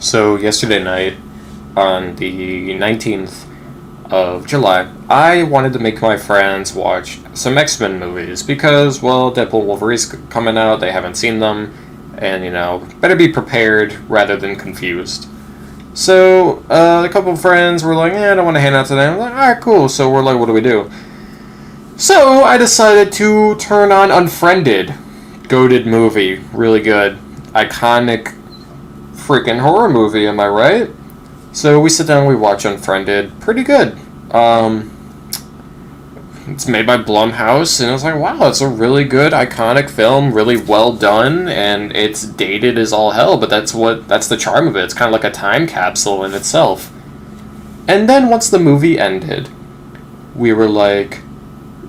So yesterday night, on the 19th of July, I wanted to make my friends watch some X-Men movies because, well, Deadpool and Wolverine's coming out, they haven't seen them, and, better be prepared rather than confused. So, a couple of friends were like, I don't want to hang out today. I'm like, alright, cool. So we're like, what do we do? So, I decided to turn on Unfriended. Goated movie. Really good. Iconic freaking horror movie, am I right? So we sit down and we watch Unfriended. Pretty good. It's made by Blumhouse, and I was like, wow, it's a really good, iconic film, really well done, and it's dated as all hell, but that's the charm of it. It's kind of like a time capsule in itself. And then once the movie ended, we were like,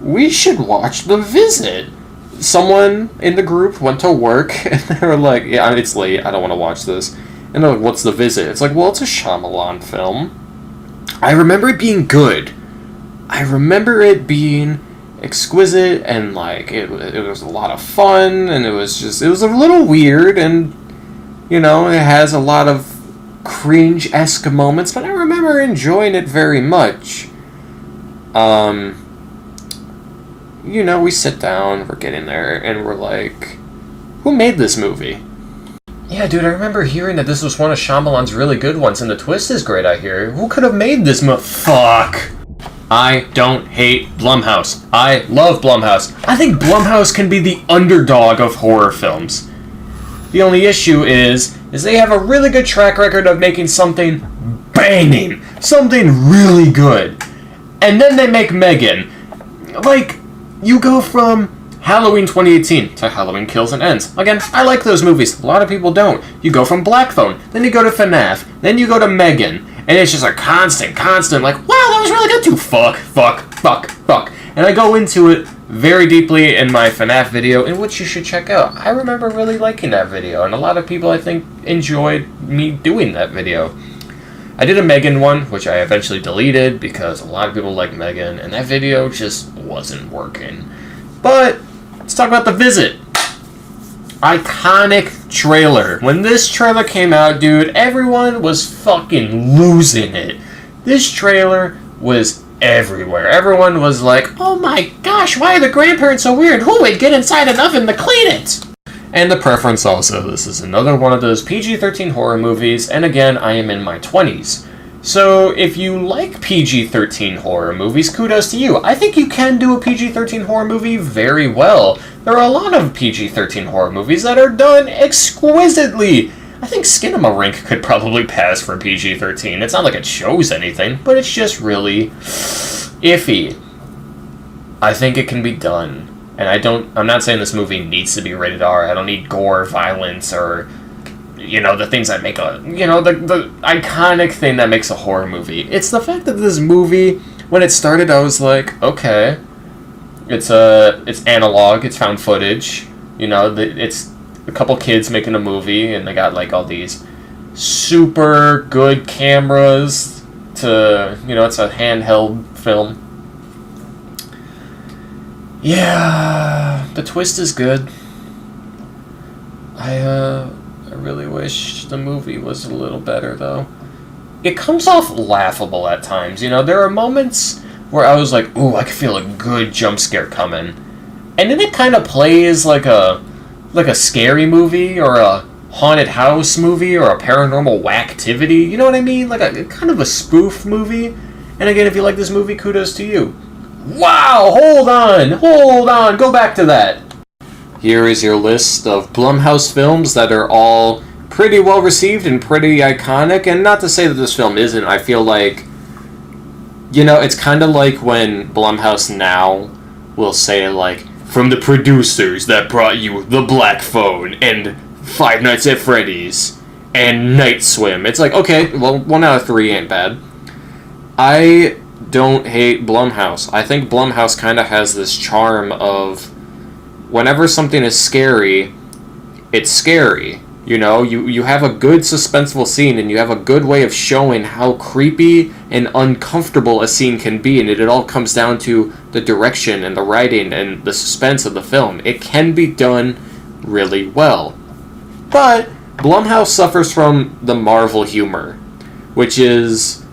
we should watch The Visit. Someone in the group went to work, and they were like, yeah, it's late, I don't want to watch this. And they're like, what's The Visit? It's like, well, it's a Shyamalan film. I remember it being good. I remember it being exquisite, and, like, it was a lot of fun, and it was a little weird, and, it has a lot of cringe-esque moments, but I remember enjoying it very much. We sit down, we're getting there, and we're like, who made this movie? Yeah, dude, I remember hearing that this was one of Shyamalan's really good ones, and the twist is great, I hear. Who could have made this Fuck! I don't hate Blumhouse. I love Blumhouse. I think Blumhouse can be the underdog of horror films. The only issue is they have a really good track record of making something banging. Something really good. And then they make Megan. Like, you go from Halloween 2018 to Halloween Kills and Ends. Again, I like those movies. A lot of people don't. You go from Black Phone, then you go to FNAF, then you go to Megan. And it's just a constant, like, wow, that was really good too. Fuck. And I go into it very deeply in my FNAF video, in which you should check out. I remember really liking that video, and a lot of people, I think, enjoyed me doing that video. I did a Megan one, which I eventually deleted, because a lot of people like Megan, and that video just wasn't working. But, let's talk about The Visit. Iconic trailer. When this trailer came out, dude, everyone was fucking losing it. This trailer was everywhere. Everyone was like, oh my gosh, why are the grandparents so weird? Who would get inside an oven to clean it? And the preference also. This is another one of those PG-13 horror movies, and again, I am in my 20s. So, if you like PG-13 horror movies, kudos to you. I think you can do a PG-13 horror movie very well. There are a lot of PG-13 horror movies that are done exquisitely. I think Skinamarink could probably pass for PG-13. It's not like it shows anything, but it's just really iffy. I think it can be done. And I'm not saying this movie needs to be rated R. I don't need gore, violence, or the things that make the iconic thing that makes a horror movie. It's the fact that this movie, when it started, I was like, okay, it's analog, it's found footage, it's a couple kids making a movie, and they got, like, all these super good cameras to, it's a handheld film. Yeah, the twist is good. I really wish the movie was a little better, though. It comes off laughable at times, There are moments where I was like, ooh, I can feel a good jump scare coming. And then it kind of plays like a scary movie, or a haunted house movie, or a paranormal whacktivity. You know what I mean? Like a kind of a spoof movie. And again, if you like this movie, kudos to you. Wow, hold on, go back to that. Here is your list of Blumhouse films that are all pretty well received and pretty iconic, and not to say that this film isn't. I feel like, it's kind of like when Blumhouse now will say, like, from the producers that brought you The Black Phone and Five Nights at Freddy's and Night Swim. It's like, okay, well, 1 out of 3 ain't bad. I don't hate Blumhouse. I think Blumhouse kind of has this charm of, whenever something is scary, it's scary. You have a good suspenseful scene, and you have a good way of showing how creepy and uncomfortable a scene can be, and it all comes down to the direction and the writing and the suspense of the film. It can be done really well. But Blumhouse suffers from the Marvel humor, which is,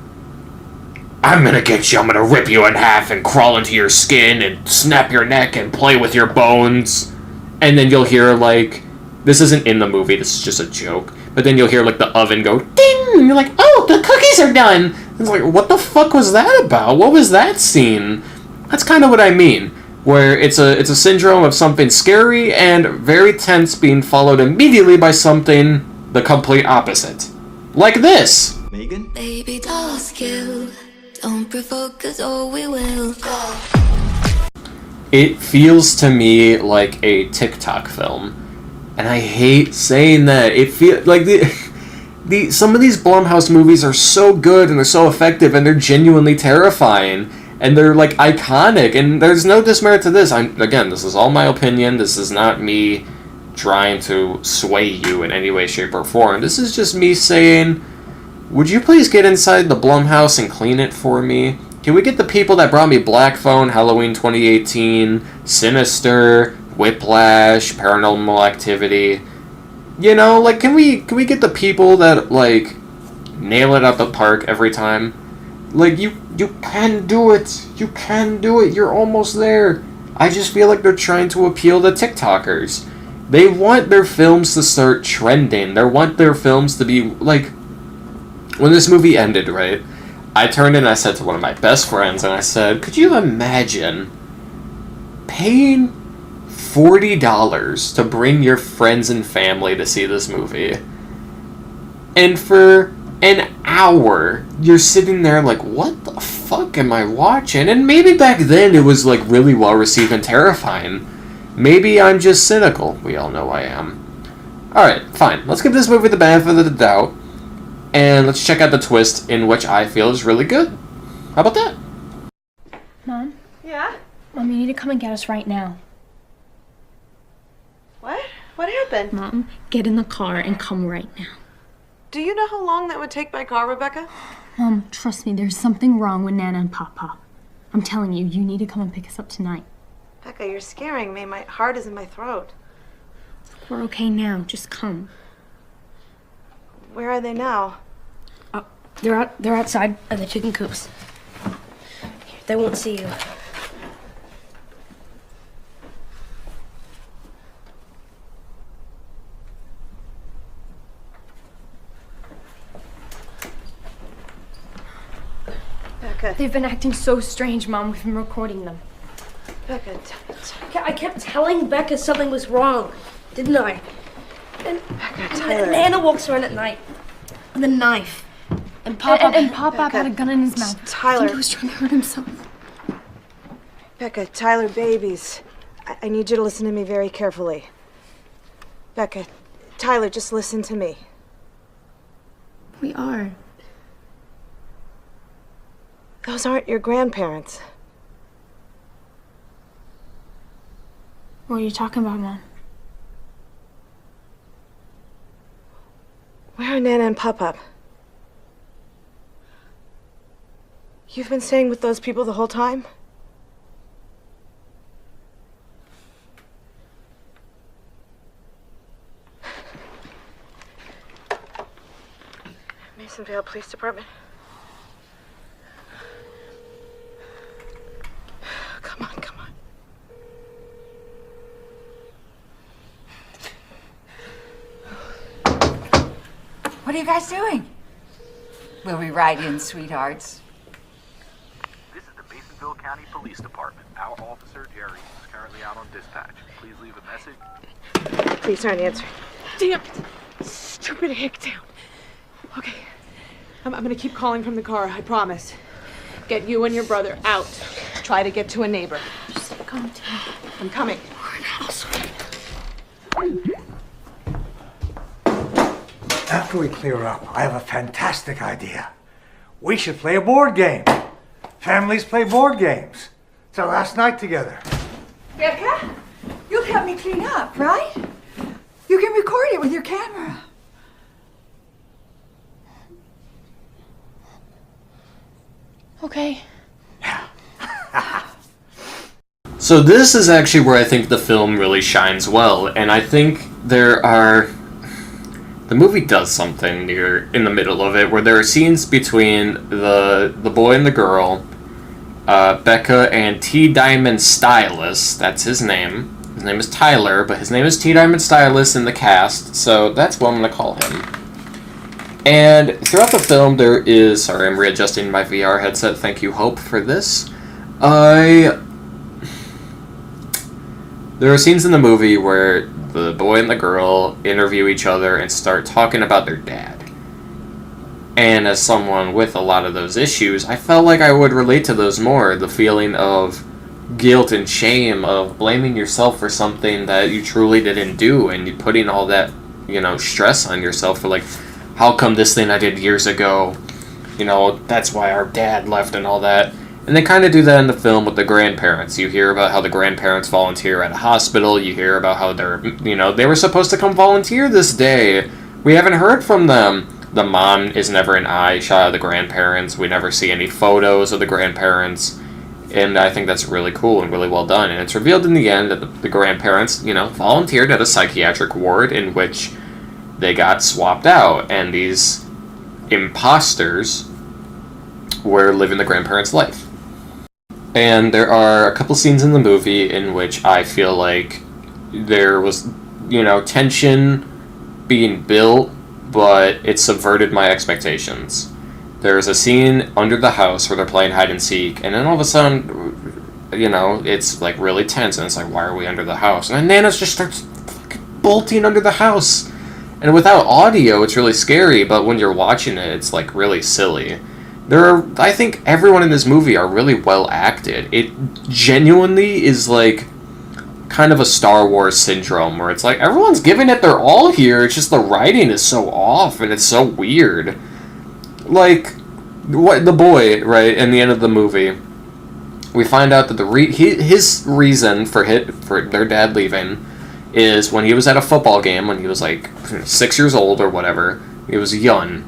I'm gonna get you, I'm gonna rip you in half and crawl into your skin and snap your neck and play with your bones. And then you'll hear, like, this isn't in the movie, this is just a joke, but then you'll hear, like, the oven go ding, and you're like, oh, the cookies are done! It's like, what the fuck was that about? What was that scene? That's kind of what I mean, where it's a syndrome of something scary and very tense being followed immediately by something the complete opposite. Like this! Megan? Baby, don't skill. Don't provoke us or we will go. It feels to me like a TikTok film. And I hate saying that. It feels like some of these Blumhouse movies are so good and they're so effective and they're genuinely terrifying and they're like iconic, and there's no dismerit to this. Again, this is all my opinion. This is not me trying to sway you in any way, shape, or form. This is just me saying, would you please get inside the Blumhouse and clean it for me? Can we get the people that brought me Black Phone, Halloween 2018, Sinister, Whiplash, Paranormal Activity? You know, like, can we get the people that, like, nail it out the park every time? Like, you can do it. You can do it. You're almost there. I just feel like they're trying to appeal to TikTokers. They want their films to start trending. They want their films to be, like, when this movie ended, right? I turned and I said to one of my best friends, and I said, could you imagine paying $40 to bring your friends and family to see this movie? And for an hour, you're sitting there like, what the fuck am I watching? And maybe back then it was like really well received and terrifying. Maybe I'm just cynical. We all know I am. Alright, fine. Let's give this movie the benefit of the doubt. And let's check out the twist, in which I feel is really good. How about that? Mom? Yeah? Mom, you need to come and get us right now. What? What happened? Mom, get in the car and come right now. Do you know how long that would take by car, Rebecca? Mom, trust me, there's something wrong with Nana and Papa. I'm telling you, you need to come and pick us up tonight. Becca, you're scaring me. My heart is in my throat. We're okay now, just come. Where are they now? They're outside of the chicken coops. They won't see you. Becca. They've been acting so strange, Mom. We've been recording them. Becca, I kept telling Becca something was wrong, didn't I? And Becca, Tyler. Nana walks around at night with a knife. And Papa And Papa Becca, had a gun in his mouth. I Tyler. think he was trying to hurt himself. Becca, Tyler, babies. I need you to listen to me very carefully. Becca, Tyler, just listen to me. We are. Those aren't your grandparents. What are you talking about, Mom? Where are Nana and Papa? You've been staying with those people the whole time? Masonville Police Department. Come on, come on. What are you guys doing? Will we ride in, sweethearts? This is the Masonville County Police Department. Our officer, Jerry, is currently out on dispatch. Please leave a message. Please aren't answering. Damn it. Stupid hick town. Okay. I'm gonna keep calling from the car, I promise. Get you and your brother out. Try to get to a neighbor. Just come to me. I'm coming. After we clear up, I have a fantastic idea. We should play a board game. Families play board games. It's our last night together. Becca, you'll help me clean up, right? You can record it with your camera. Okay. So this is actually where I think the film really shines well, and I think there are the movie does something near in the middle of it where there are scenes between the boy and the girl, Becca and T. Diamond Stylus. That's his name. His name is Tyler, but his name is T. Diamond Stylus in the cast, so that's what I'm going to call him. And throughout the film, there is... Sorry, I'm readjusting my VR headset. Thank you, Hope, for this. There are scenes in the movie where the boy and the girl interview each other and start talking about their dad. And as someone with a lot of those issues, I felt like I would relate to those more. The feeling of guilt and shame, of blaming yourself for something that you truly didn't do, and you putting all that, stress on yourself for, like, how come this thing I did years ago, that's why our dad left and all that. And they kind of do that in the film with the grandparents. You hear about how the grandparents volunteer at a hospital. You hear about how they were supposed to come volunteer this day. We haven't heard from them. The mom is never an eye shot of the grandparents. We never see any photos of the grandparents. And I think that's really cool and really well done. And it's revealed in the end that the grandparents, volunteered at a psychiatric ward in which they got swapped out. And these imposters were living the grandparents' life. And there are a couple scenes in the movie in which I feel like there was, tension being built, but it subverted my expectations. There's a scene under the house where they're playing hide and seek, and then all of a sudden, it's like really tense, and it's like, why are we under the house? And then Nana just starts fucking bolting under the house. And without audio, it's really scary, but when you're watching it, it's like really silly. I think everyone in this movie are really well acted. It genuinely is like kind of a Star Wars syndrome where it's like everyone's giving it their all here. It's just the writing is so off and it's so weird. Like the boy, right, in the end of the movie, we find out that his reason for their dad leaving is when he was at a football game when he was like 6 years old or whatever. He was young,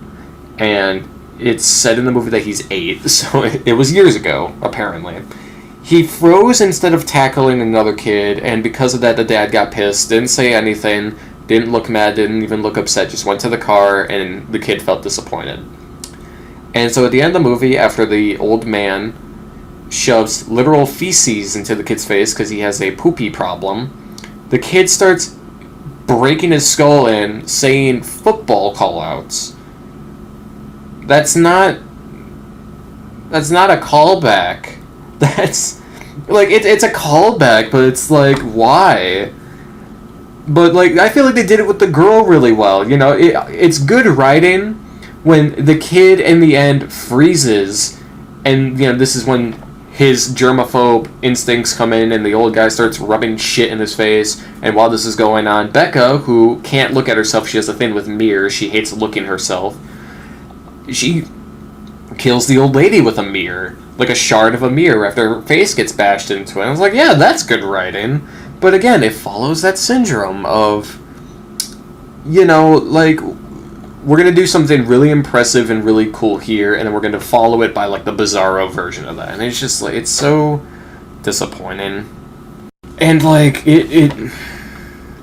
and it's said in the movie that he's 8, so it was years ago, apparently. He froze instead of tackling another kid, and because of that, the dad got pissed, didn't say anything, didn't look mad, didn't even look upset, just went to the car, and the kid felt disappointed. And so at the end of the movie, after the old man shoves literal feces into the kid's face because he has a poopy problem, the kid starts breaking his skull in, saying football call-outs. That's not a callback. That's like it's a callback, but it's like why? But like I feel like they did it with the girl really well. It's good writing when the kid in the end freezes, and this is when his germaphobe instincts come in, and the old guy starts rubbing shit in his face. And while this is going on, Becca, who can't look at herself, she has a thing with mirrors. She hates looking herself. She kills the old lady with a mirror, like a shard of a mirror after her face gets bashed into it. I was like, yeah, that's good writing. But again, it follows that syndrome of, like, we're going to do something really impressive and really cool here, and then we're going to follow it by, like, the bizarro version of that. And it's just, like, it's so disappointing. And, like, it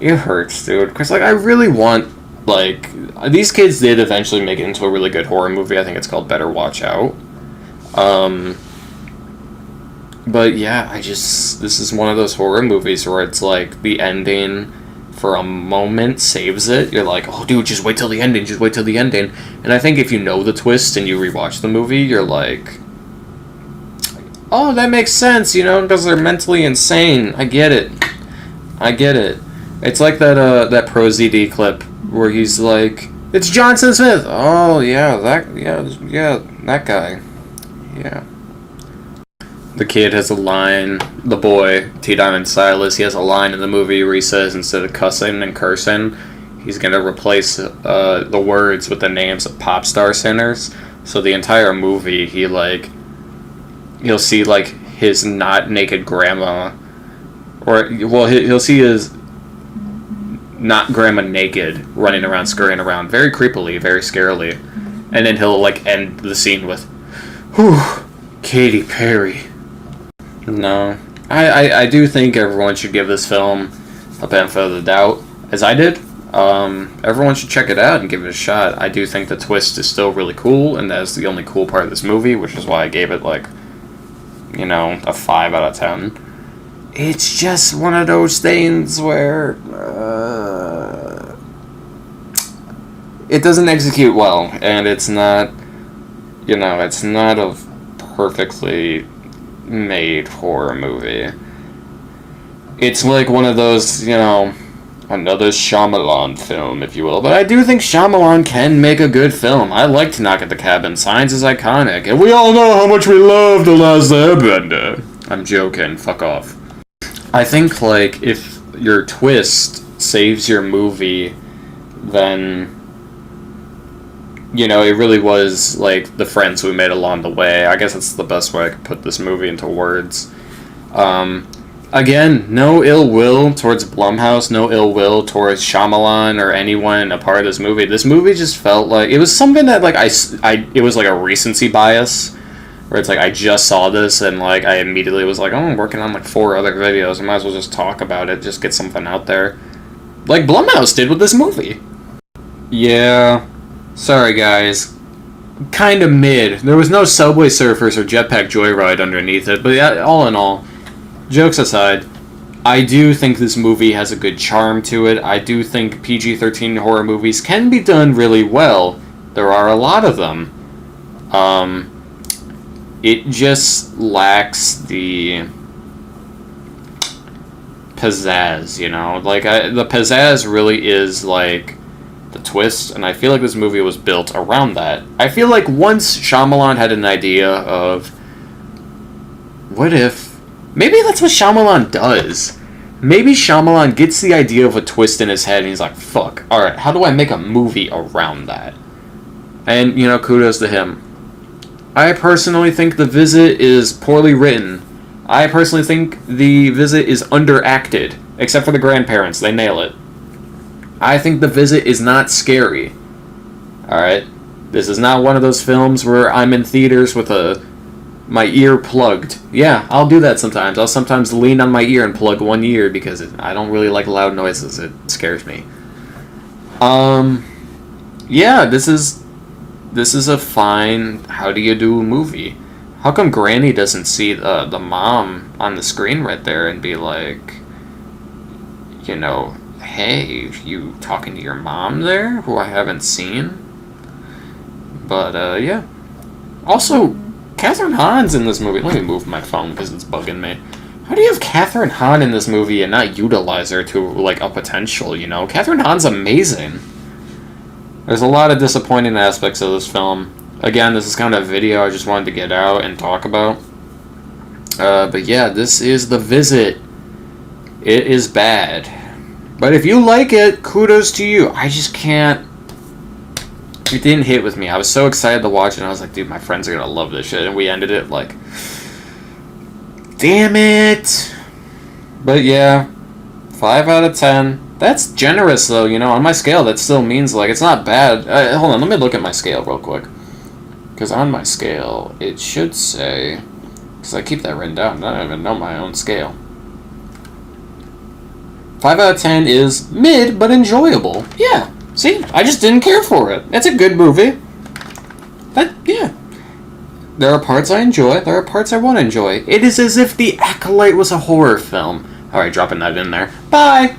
hurts, dude. Because, like, I really want... Like, these kids did eventually make it into a really good horror movie. I think it's called Better Watch Out. But yeah, this is one of those horror movies where it's like the ending for a moment saves it. You're like, oh dude, just wait till the ending, And I think if you know the twist and you rewatch the movie, you're like, oh, that makes sense, because they're mentally insane. I get it. It's like that Pro ZD clip where he's like, it's Johnson Smith. Oh yeah, that guy. Yeah. The kid has a line, the boy, T. Diamond Silas, he has a line in the movie where he says instead of cussing and cursing, he's going to replace the words with the names of pop star singers. So the entire movie, he'll see like his not naked grandma, or, well, he'll see his not grandma naked running around, scurrying around, very creepily, very scarily. And then he'll like end the scene with, whew, Katy Perry. No. I do think everyone should give this film a benefit of the doubt, as I did. Everyone should check it out and give it a shot. I do think the twist is still really cool, and that's the only cool part of this movie, which is why I gave it, like, you know, a 5 out of 10. It's just one of those things where it doesn't execute well, and it's not, you know, it's not a perfectly made horror movie. It's like one of those, you know, another Shyamalan film, if you will. But I do think Shyamalan can make a good film. I liked Knock at the Cabin. Signs is iconic, and we all know how much we love The Last Airbender. I'm joking. Fuck off. I think, like, if your twist saves your movie, then, you know, it really was, like, the friends we made along the way. I guess that's the best way I could put this movie into words. Again, no ill will towards Blumhouse, no ill will towards Shyamalan or anyone a part of this movie. This movie just felt like, it was something that, like, it was like a recency bias, where it's like, I just saw this, and, like, I immediately was like, oh, I'm working on, like, 4 other videos, I might as well just talk about it, just get something out there. Like Blumhouse did with this movie. Yeah, sorry guys. Kinda mid. There was no Subway Surfers or Jetpack Joyride underneath it, but yeah, all in all, jokes aside, I do think this movie has a good charm to it. I do think PG-13 horror movies can be done really well. There are a lot of them. It just lacks the pizzazz, you know? Like, the pizzazz really is, like, the twist, and I feel like this movie was built around that. I feel like once Shyamalan had an idea of, what if... Maybe that's what Shyamalan does. Maybe Shyamalan gets the idea of a twist in his head, and he's like, fuck, alright, how do I make a movie around that? And, you know, kudos to him. I personally think The Visit is poorly written. I personally think The Visit is underacted, except for the grandparents, they nail it. I think The Visit is not scary. Alright? This is not one of those films where I'm in theaters with my ear plugged. Yeah, I'll do that sometimes. I'll sometimes lean on my ear and plug one ear because I don't really like loud noises. It scares me. Yeah, this is a fine how do you do movie. How come Granny doesn't see the mom on the screen right there and be like, you know, hey, you talking to your mom there, who I haven't seen? But, yeah. Also, Catherine Hahn's in this movie. Let me move my phone because it's bugging me. How do you have Catherine Hahn in this movie and not utilize her to, like, a potential, you know? Catherine Hahn's amazing. There's a lot of disappointing aspects of this film. Again, this is kind of a video I just wanted to get out and talk about. But yeah, this is The Visit. It is bad. But if you like it, kudos to you. I just can't... It didn't hit with me. I was so excited to watch it, and I was like, dude, my friends are gonna love this shit. And we ended it like... Damn it! But yeah, 5 out of 10. That's generous, though, you know. On my scale, that still means, like, it's not bad. Hold on, let me look at my scale real quick. Because on my scale, it should say... Because I keep that written down. I don't even know my own scale. 5 out of 10 is mid, but enjoyable. Yeah. See? I just didn't care for it. It's a good movie. Yeah. There are parts I enjoy. There are parts I won't enjoy. It is as if The Acolyte was a horror film. Alright, dropping that in there. Bye!